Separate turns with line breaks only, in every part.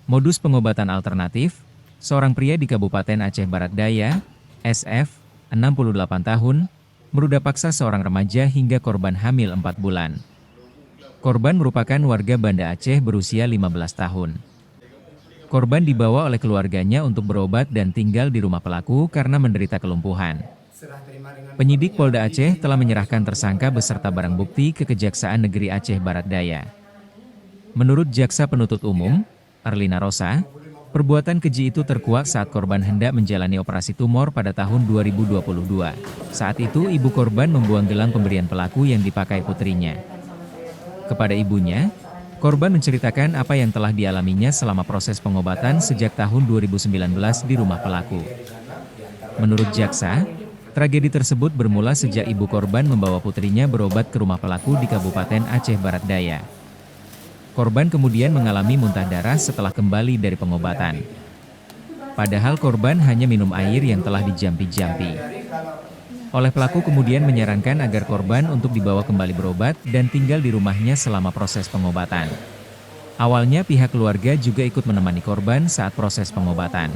Modus pengobatan alternatif, seorang pria di Kabupaten Aceh Barat Daya, SF, 68 tahun, meruda paksa seorang remaja hingga korban hamil 4 bulan. Korban merupakan warga Banda Aceh berusia 15 tahun. Korban dibawa oleh keluarganya untuk berobat dan tinggal di rumah pelaku karena menderita kelumpuhan. Penyidik Polda Aceh telah menyerahkan tersangka beserta barang bukti ke Kejaksaan Negeri Aceh Barat Daya. Menurut Jaksa Penuntut Umum, Arlina Rosa, perbuatan keji itu terkuak saat korban hendak menjalani operasi tumor pada tahun 2022. Saat itu ibu korban membuang gelang pemberian pelaku yang dipakai putrinya. Kepada ibunya, korban menceritakan apa yang telah dialaminya selama proses pengobatan sejak tahun 2019 di rumah pelaku. Menurut jaksa, tragedi tersebut bermula sejak ibu korban membawa putrinya berobat ke rumah pelaku di Kabupaten Aceh Barat Daya. Korban kemudian mengalami muntah darah setelah kembali dari pengobatan. Padahal korban hanya minum air yang telah dijampi-jampi. Oleh pelaku kemudian menyarankan agar korban untuk dibawa kembali berobat dan tinggal di rumahnya selama proses pengobatan. Awalnya pihak keluarga juga ikut menemani korban saat proses pengobatan.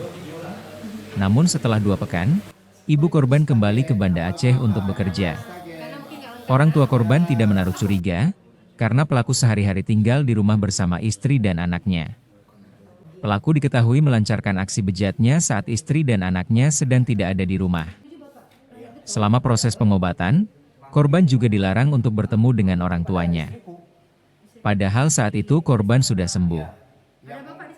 Namun setelah 2 pekan, ibu korban kembali ke Banda Aceh untuk bekerja. Orang tua korban tidak menaruh curiga, karena pelaku sehari-hari tinggal di rumah bersama istri dan anaknya. Pelaku diketahui melancarkan aksi bejatnya saat istri dan anaknya sedang tidak ada di rumah. Selama proses pengobatan, korban juga dilarang untuk bertemu dengan orang tuanya. Padahal saat itu korban sudah sembuh.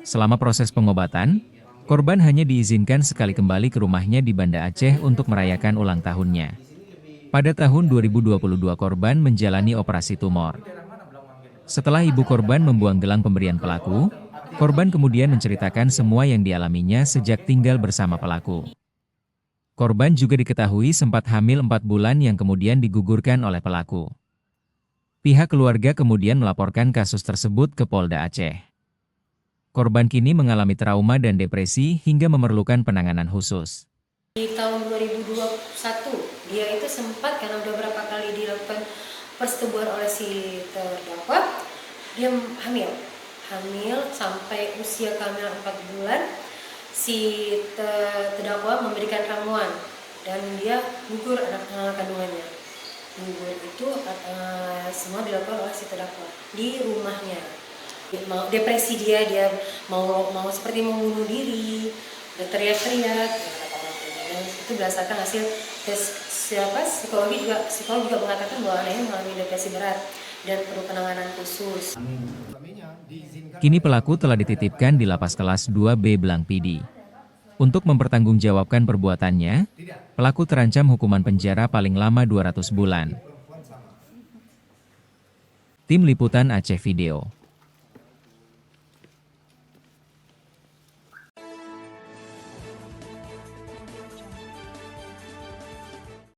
Selama proses pengobatan, korban hanya diizinkan sekali kembali ke rumahnya di Banda Aceh untuk merayakan ulang tahunnya. Pada tahun 2022 korban menjalani operasi tumor. Setelah ibu korban membuang gelang pemberian pelaku, korban kemudian menceritakan semua yang dialaminya sejak tinggal bersama pelaku. Korban juga diketahui sempat hamil 4 bulan yang kemudian digugurkan oleh pelaku. Pihak keluarga kemudian melaporkan kasus tersebut ke Polda Aceh. Korban kini mengalami trauma dan depresi hingga memerlukan penanganan khusus.
Di tahun 2021, dia itu sempat karena udah berapa kali dilakukan persetubuhan oleh si terdakwa, dia hamil sampai usia kehamilan 4 bulan, si terdakwa memberikan ramuan dan dia gugur anak kandungannya. Gugur itu semua dilakukan oleh si terdakwa di rumahnya. Depresi dia mau seperti mau bunuh diri, udah teriak-teriak. Dan itu berdasarkan hasil tes psikolog juga mengatakan bahwa anaknya mengalami depresi berat dan perlu penanganan khusus.
Kini pelaku telah dititipkan di Lapas Kelas 2B Blangpidi. Untuk mempertanggungjawabkan perbuatannya, pelaku terancam hukuman penjara paling lama 200 bulan. Tim Liputan Aceh Video.